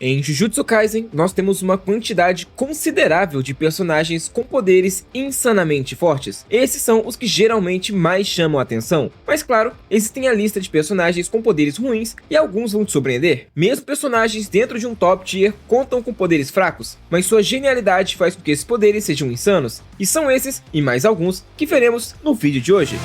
Em Jujutsu Kaisen, nós temos uma quantidade considerável de personagens com poderes insanamente fortes. Esses são os que geralmente mais chamam a atenção. Mas claro, existem a lista de personagens com poderes ruins e alguns vão te surpreender. Mesmo personagens dentro de um top tier contam com poderes fracos, mas sua genialidade faz com que esses poderes sejam insanos. E são esses, e mais alguns, que veremos no vídeo de hoje.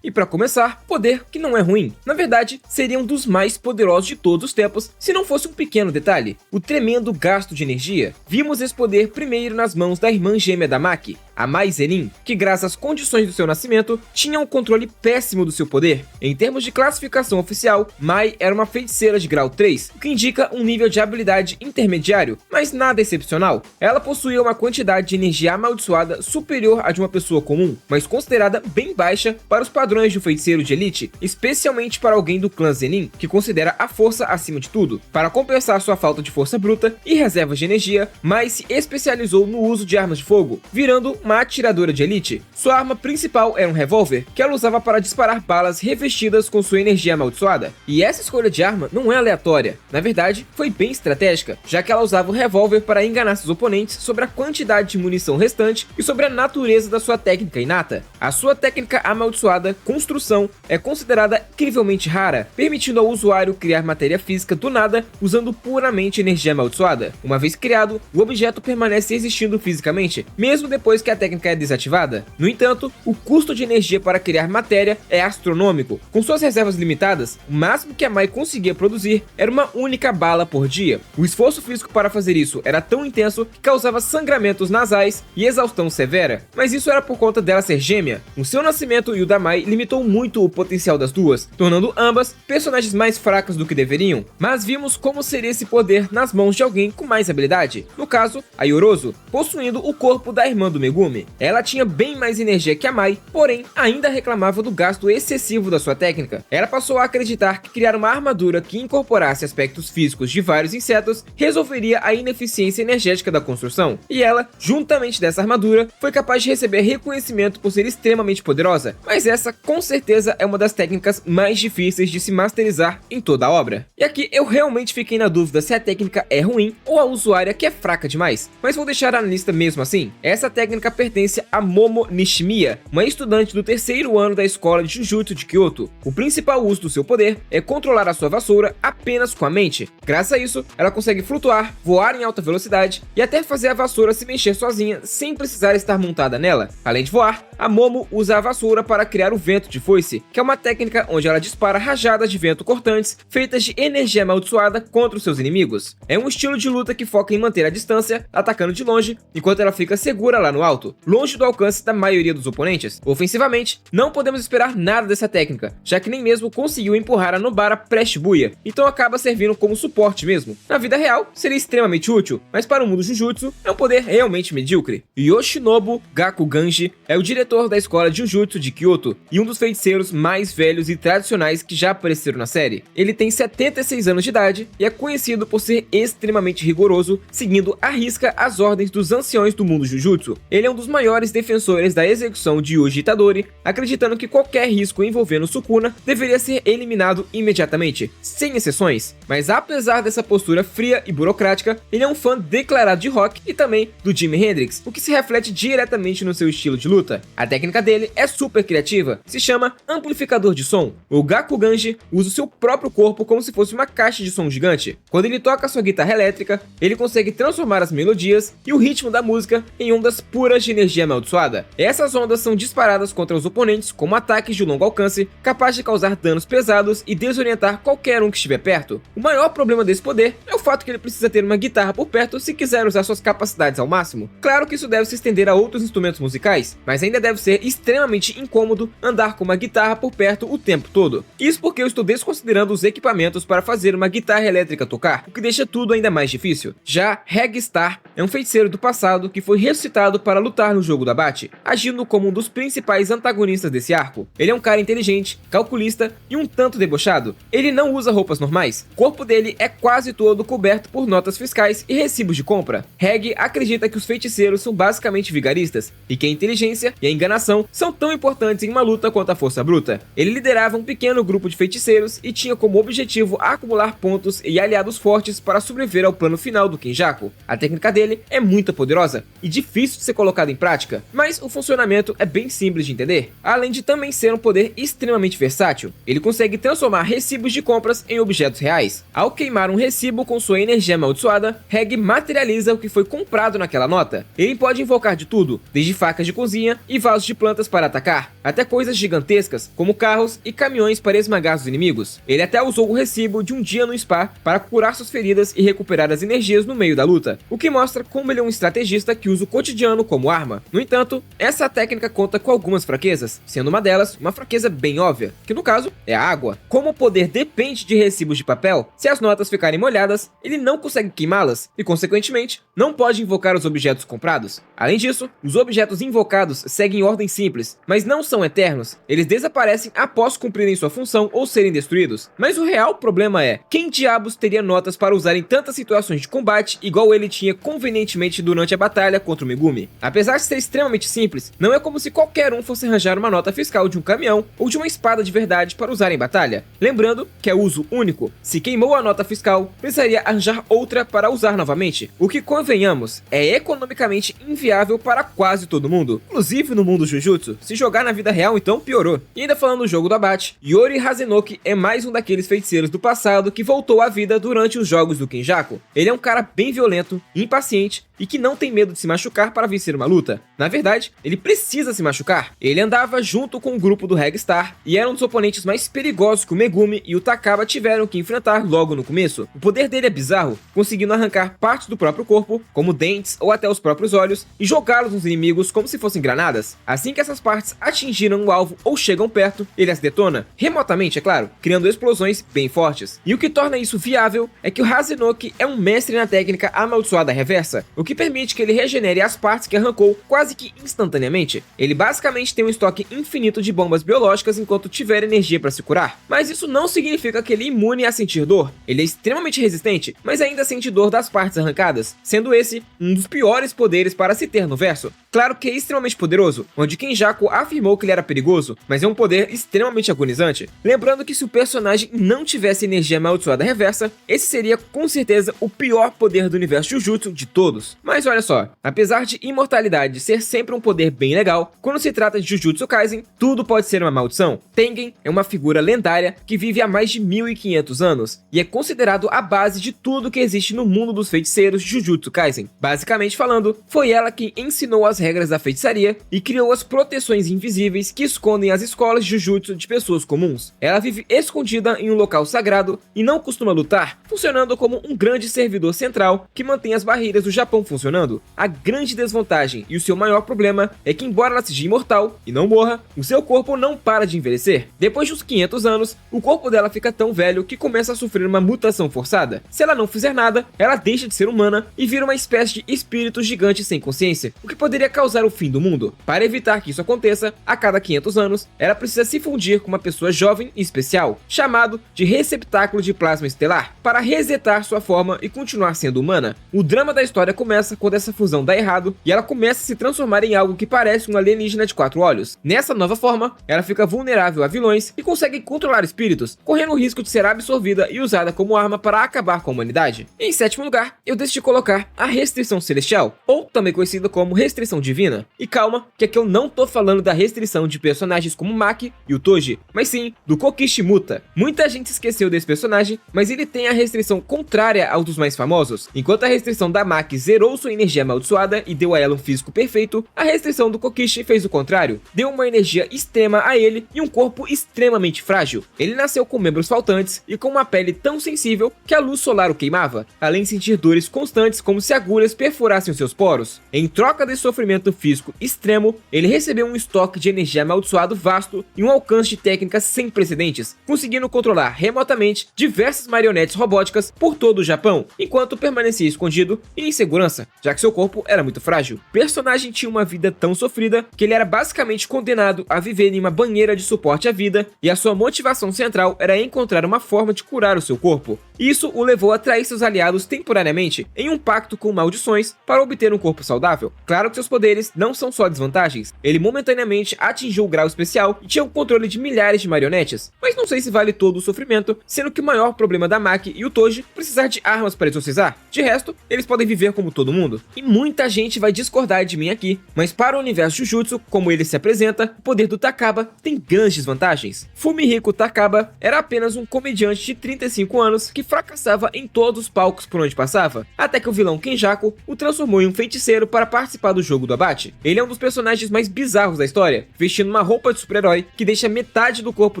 E para começar, poder que não é ruim. Na verdade, seria um dos mais poderosos de todos os tempos, se não fosse um pequeno detalhe: o tremendo gasto de energia. Vimos esse poder primeiro nas mãos da irmã gêmea da Maki, a Mai Zenin, que graças às condições do seu nascimento, tinha um controle péssimo do seu poder. Em termos de classificação oficial, Mai era uma feiticeira de grau 3, o que indica um nível de habilidade intermediário, mas nada excepcional. Ela possuía uma quantidade de energia amaldiçoada superior à de uma pessoa comum, mas considerada bem baixa para os padrões de um feiticeiro de elite, especialmente para alguém do clã Zenin, que considera a força acima de tudo. Para compensar sua falta de força bruta e reservas de energia, Mai se especializou no uso de armas de fogo, virando uma atiradora de elite. Sua arma principal era um revólver, que ela usava para disparar balas revestidas com sua energia amaldiçoada. E essa escolha de arma não é aleatória, na verdade, foi bem estratégica, já que ela usava o revólver para enganar seus oponentes sobre a quantidade de munição restante e sobre a natureza da sua técnica inata. A sua técnica amaldiçoada, Construção, é considerada incrivelmente rara, permitindo ao usuário criar matéria física do nada usando puramente energia amaldiçoada. Uma vez criado, o objeto permanece existindo fisicamente, mesmo depois que a técnica é desativada. No entanto, o custo de energia para criar matéria é astronômico. Com suas reservas limitadas, o máximo que a Mai conseguia produzir era uma única bala por dia. O esforço físico para fazer isso era tão intenso que causava sangramentos nasais e exaustão severa, mas isso era por conta dela ser gêmea. O seu nascimento e o da Mai limitou muito o potencial das duas, tornando ambas personagens mais fracas do que deveriam. Mas vimos como seria esse poder nas mãos de alguém com mais habilidade, no caso, a Yorozu, possuindo o corpo da irmã do Megumi. Ela tinha bem mais energia que a Mai, porém ainda reclamava do gasto excessivo da sua técnica. Ela passou a acreditar que criar uma armadura que incorporasse aspectos físicos de vários insetos resolveria a ineficiência energética da construção, e ela, juntamente dessa armadura, foi capaz de receber reconhecimento por ser extremamente poderosa, mas essa com certeza é uma das técnicas mais difíceis de se masterizar em toda a obra. E aqui eu realmente fiquei na dúvida se a técnica é ruim ou a usuária que é fraca demais, mas vou deixar na lista mesmo assim. Essa técnica pertence a Momo Nishimiya, uma estudante do terceiro ano da escola de Jujutsu de Kyoto. O principal uso do seu poder é controlar a sua vassoura apenas com a mente. Graças a isso, ela consegue flutuar, voar em alta velocidade e até fazer a vassoura se mexer sozinha sem precisar estar montada nela. Além de voar, a Momo usa a vassoura para criar o vento de foice, que é uma técnica onde ela dispara rajadas de vento cortantes feitas de energia amaldiçoada contra os seus inimigos. É um estilo de luta que foca em manter a distância, atacando de longe, enquanto ela fica segura lá no alto, longe do alcance da maioria dos oponentes. Ofensivamente, não podemos esperar nada dessa técnica, já que nem mesmo conseguiu empurrar a Nobara pré-Shibuya, então acaba servindo como suporte mesmo. Na vida real, seria extremamente útil, mas para o mundo Jujutsu, é um poder realmente medíocre. Yoshinobu Gakuganji é o diretor da escola de Jujutsu de Kyoto e um dos feiticeiros mais velhos e tradicionais que já apareceram na série. Ele tem 76 anos de idade e é conhecido por ser extremamente rigoroso, seguindo à risca as ordens dos anciões do mundo Jujutsu. Ele é um dos maiores defensores da execução de Yuji Itadori, acreditando que qualquer risco envolvendo Sukuna deveria ser eliminado imediatamente, sem exceções. Mas apesar dessa postura fria e burocrática, ele é um fã declarado de rock e também do Jimi Hendrix, o que se reflete diretamente no seu estilo de luta. A técnica dele é super criativa, se chama amplificador de som. O Gakuganji usa o seu próprio corpo como se fosse uma caixa de som gigante. Quando ele toca sua guitarra elétrica, ele consegue transformar as melodias e o ritmo da música em ondas puras de energia amaldiçoada. Essas ondas são disparadas contra os oponentes como ataques de longo alcance, capazes de causar danos pesados e desorientar qualquer um que estiver perto. O maior problema desse poder é o fato que ele precisa ter uma guitarra por perto se quiser usar suas capacidades ao máximo. Claro que isso deve se estender a outros instrumentos musicais, mas ainda deve ser extremamente incômodo andar com uma guitarra por perto o tempo todo. Isso porque eu estou desconsiderando os equipamentos para fazer uma guitarra elétrica tocar, o que deixa tudo ainda mais difícil. Já Regstar é um feiticeiro do passado que foi ressuscitado para lutar lutar no jogo do abate, agindo como um dos principais antagonistas desse arco. Ele é um cara inteligente, calculista e um tanto debochado. Ele não usa roupas normais, o corpo dele é quase todo coberto por notas fiscais e recibos de compra. Reg acredita que os feiticeiros são basicamente vigaristas, e que a inteligência e a enganação são tão importantes em uma luta quanto a força bruta. Ele liderava um pequeno grupo de feiticeiros e tinha como objetivo acumular pontos e aliados fortes para sobreviver ao plano final do Kenjaku. A técnica dele é muito poderosa e difícil de ser colocada em prática, mas o funcionamento é bem simples de entender, além de também ser um poder extremamente versátil. Ele consegue transformar recibos de compras em objetos reais. Ao queimar um recibo com sua energia amaldiçoada, Reg materializa o que foi comprado naquela nota. Ele pode invocar de tudo, desde facas de cozinha e vasos de plantas para atacar, até coisas gigantescas, como carros e caminhões para esmagar os inimigos. Ele até usou o recibo de um dia no spa para curar suas feridas e recuperar as energias no meio da luta, o que mostra como ele é um estrategista que usa o cotidiano como arma. No entanto, essa técnica conta com algumas fraquezas, sendo uma delas uma fraqueza bem óbvia, que no caso é a água. Como o poder depende de recibos de papel, se as notas ficarem molhadas, ele não consegue queimá-las e, consequentemente, não pode invocar os objetos comprados. Além disso, os objetos invocados seguem ordem simples, mas não são eternos. Eles desaparecem após cumprirem sua função ou serem destruídos. Mas o real problema é, quem diabos teria notas para usar em tantas situações de combate igual ele tinha convenientemente durante a batalha contra o Megumi? Apesar de ser extremamente simples, não é como se qualquer um fosse arranjar uma nota fiscal de um caminhão ou de uma espada de verdade para usar em batalha. Lembrando que é uso único. Se queimou a nota fiscal, precisaria arranjar outra para usar novamente, o que, convenhamos, é economicamente inviável para quase todo mundo. Inclusive no mundo Jujutsu, se jogar na vida real então piorou. E ainda falando do jogo do abate, Yori Hazenoki é mais um daqueles feiticeiros do passado que voltou à vida durante os jogos do Kenjaku. Ele é um cara bem violento, impaciente e que não tem medo de se machucar para vencer uma luta. Na verdade, ele precisa se machucar. Ele andava junto com o grupo do Regstar e era um dos oponentes mais perigosos que o Megumi e o Takaba tiveram que enfrentar logo no começo. O poder dele é bizarro, conseguindo arrancar partes do próprio corpo, como dentes ou até os próprios olhos, e jogá-los nos inimigos como se fossem granadas. Assim que essas partes atingiram o alvo ou chegam perto, ele as detona, remotamente é claro, criando explosões bem fortes. E o que torna isso viável é que o Hazenoki é um mestre na técnica amaldiçoada reversa, o que permite que ele regenere as partes que arrancou quase que instantaneamente. Ele basicamente tem um estoque infinito de bombas biológicas enquanto tiver energia para se curar. Mas isso não significa que ele é imune a sentir dor. Ele é extremamente resistente, mas ainda sente dor das partes arrancadas, sendo esse um dos piores poderes para se ter no verso. Claro que é extremamente poderoso, onde Kenjaku afirmou que ele era perigoso, mas é um poder extremamente agonizante. Lembrando que se o personagem não tivesse energia amaldiçoada reversa, esse seria com certeza o pior poder do universo Jujutsu de todos. Mas olha só, apesar de imortalidade ser sempre um poder bem legal, quando se trata de Jujutsu Kaisen, tudo pode ser uma maldição. Tengen é uma figura lendária que vive há mais de 1500 anos, e é considerado a base de tudo que existe no mundo dos feiticeiros de Jujutsu Kaisen. Basicamente falando, foi ela que ensinou as regras da feitiçaria e criou as proteções invisíveis que escondem as escolas de Jujutsu de pessoas comuns. Ela vive escondida em um local sagrado e não costuma lutar, funcionando como um grande servidor central que mantém as barreiras do Japão funcionando. A grande desvantagem e o seu maior problema é que, embora ela seja imortal e não morra, o seu corpo não para de envelhecer. Depois de uns 500 anos, o corpo dela fica tão velho que começa a sofrer uma mutação forçada. Se ela não fizer nada, ela deixa de ser humana e vira uma espécie de espírito gigante sem consciência, o que poderia causar o fim do mundo. Para evitar que isso aconteça, a cada 500 anos, ela precisa se fundir com uma pessoa jovem e especial, chamado de receptáculo de plasma estelar, para resetar sua forma e continuar sendo humana. O drama da história começa quando essa fusão dá errado e ela começa a se transformar em algo que parece um alienígena de 4 olhos. Nessa nova forma, ela fica vulnerável a vilões e consegue controlar espíritos, correndo o risco de ser absorvida e usada como arma para acabar com a humanidade. Em sétimo lugar, eu decidi colocar a restrição celestial, ou também conhecida como restrição divina. E calma, que aqui eu não tô falando da restrição de personagens como Maki e o Toji, mas sim do Kokishi Muta. Muita gente esqueceu desse personagem, mas ele tem a restrição contrária ao dos mais famosos. Enquanto a restrição da Maki zerou sua energia amaldiçoada e deu a ela um físico perfeito, a restrição do Kokishi fez o contrário, deu uma energia extrema a ele e um corpo extremamente frágil. Ele nasceu com membros faltantes e com uma pele tão sensível que a luz solar o queimava, além de sentir dores constantes como se agulhas perfurassem os seus poros. Em troca desse sofrimento sofrimento físico extremo, ele recebeu um estoque de energia amaldiçoado vasto e um alcance de técnicas sem precedentes, conseguindo controlar remotamente diversas marionetes robóticas por todo o Japão, enquanto permanecia escondido e em segurança, já que seu corpo era muito frágil. O personagem tinha uma vida tão sofrida que ele era basicamente condenado a viver em uma banheira de suporte à vida, e a sua motivação central era encontrar uma forma de curar o seu corpo. Isso o levou a trair seus aliados temporariamente em um pacto com maldições para obter um corpo saudável. Claro que seus poderes não são só desvantagens, ele momentaneamente atingiu o grau especial e tinha o controle de milhares de marionetes, mas não sei se vale todo o sofrimento, sendo que o maior problema da Maki e o Toji precisar de armas para exorcizar. De resto, eles podem viver como todo mundo. E muita gente vai discordar de mim aqui, mas para o universo Jujutsu, como ele se apresenta, o poder do Takaba tem grandes desvantagens. Fumihiko Takaba era apenas um comediante de 35 anos que fracassava em todos os palcos por onde passava, até que o vilão Kenjaku o transformou em um feiticeiro para participar do jogo do abate. Ele é um dos personagens mais bizarros da história, vestindo uma roupa de super-herói que deixa metade do corpo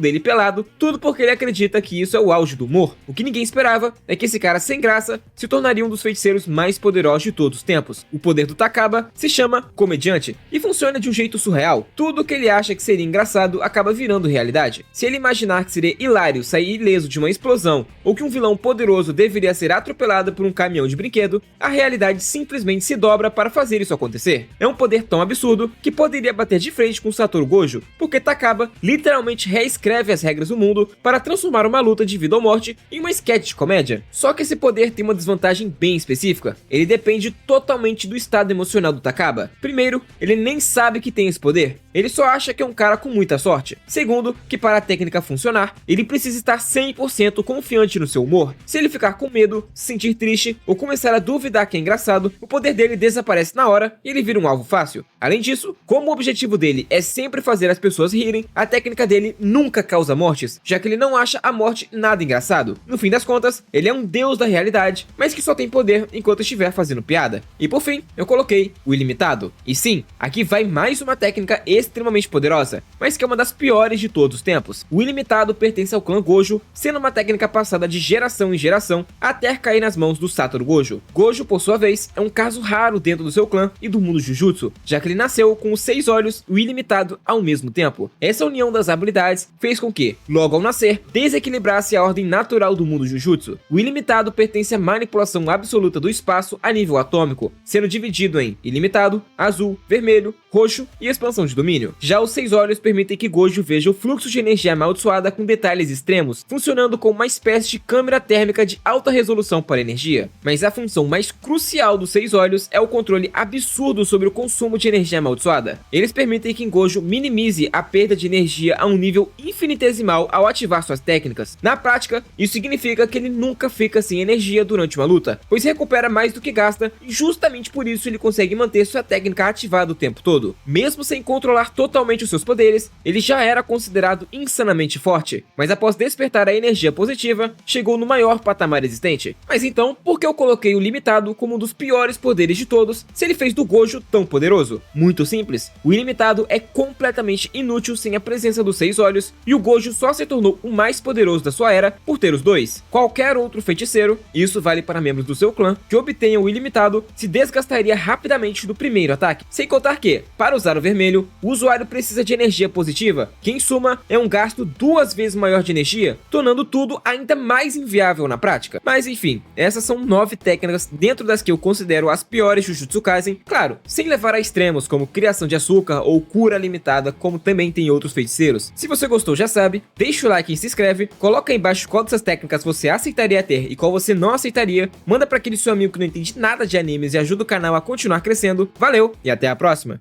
dele pelado, tudo porque ele acredita que isso é o auge do humor. O que ninguém esperava é que esse cara sem graça se tornaria um dos feiticeiros mais poderosos de todos os tempos. O poder do Takaba se chama comediante e funciona de um jeito surreal. Tudo que ele acha que seria engraçado acaba virando realidade. Se ele imaginar que seria hilário sair ileso de uma explosão ou que um vilão poderoso deveria ser atropelado por um caminhão de brinquedo, a realidade simplesmente se dobra para fazer isso acontecer. É um poder tão absurdo que poderia bater de frente com Satoru Gojo, porque Takaba literalmente reescreve as regras do mundo para transformar uma luta de vida ou morte em uma sketch de comédia. Só que esse poder tem uma desvantagem bem específica. Ele depende totalmente do estado emocional do Takaba. Primeiro, ele nem sabe que tem esse poder. Ele só acha que é um cara com muita sorte. Segundo, que para a técnica funcionar, ele precisa estar 100% confiante no seu humor. Se ele ficar com medo, se sentir triste ou começar a duvidar que é engraçado, o poder dele desaparece na hora e ele vira um alvo fácil. Além disso, como o objetivo dele é sempre fazer as pessoas rirem, a técnica dele nunca causa mortes, já que ele não acha a morte nada engraçado. No fim das contas, ele é um deus da realidade, mas que só tem poder enquanto estiver fazendo piada. E por fim, eu coloquei o ilimitado. E sim, aqui vai mais uma técnica extremamente poderosa, mas que é uma das piores de todos os tempos. O ilimitado pertence ao clã Gojo, sendo uma técnica passada de geração em geração até cair nas mãos do Satoru Gojo. Gojo, por sua vez, é um caso raro dentro do seu clã e do mundo Jujutsu, já que ele nasceu com os 6 olhos e o ilimitado ao mesmo tempo. Essa união das habilidades fez com que, logo ao nascer, desequilibrasse a ordem natural do mundo Jujutsu. O ilimitado pertence à manipulação absoluta do espaço a nível atômico, sendo dividido em ilimitado, azul, vermelho, roxo e expansão de domínio. Já os 6 olhos permitem que Gojo veja o fluxo de energia amaldiçoada com detalhes extremos, funcionando como uma espécie de câmera térmica de alta resolução para energia. Mas a função mais crucial dos 6 olhos é o controle absurdo sobre o consumo de energia amaldiçoada. Eles permitem que Gojo minimize a perda de energia a um nível infinitesimal ao ativar suas técnicas. Na prática, isso significa que ele nunca fica sem energia durante uma luta, pois recupera mais do que gasta e justamente por isso ele consegue manter sua técnica ativada o tempo todo. Mesmo sem controlar totalmente os seus poderes, ele já era considerado insanamente forte, mas após despertar a energia positiva, chegou no maior patamar existente. Mas então, por que eu coloquei o limitado como um dos piores poderes de todos, se ele fez do Gojo tão poderoso? Muito simples, o ilimitado é completamente inútil sem a presença dos 6 olhos, e o Gojo só se tornou o mais poderoso da sua era por ter os dois. Qualquer outro feiticeiro, e isso vale para membros do seu clã, que obtenha o ilimitado, se desgastaria rapidamente do primeiro ataque. Sem contar que, para usar o vermelho, o usuário precisa de energia positiva, que em suma é um gasto 2 vezes maior de energia, tornando tudo ainda mais inviável na prática. Mas enfim, essas são 9 técnicas dentro das que eu considero as piores Jujutsu Kaisen, claro, sem levar a extremos como criação de açúcar ou cura limitada, como também tem outros feiticeiros. Se você gostou, já sabe, deixa o like e se inscreve, coloca aí embaixo qual dessas técnicas você aceitaria ter e qual você não aceitaria, manda para aquele seu amigo que não entende nada de animes e ajuda o canal a continuar crescendo. Valeu e até a próxima!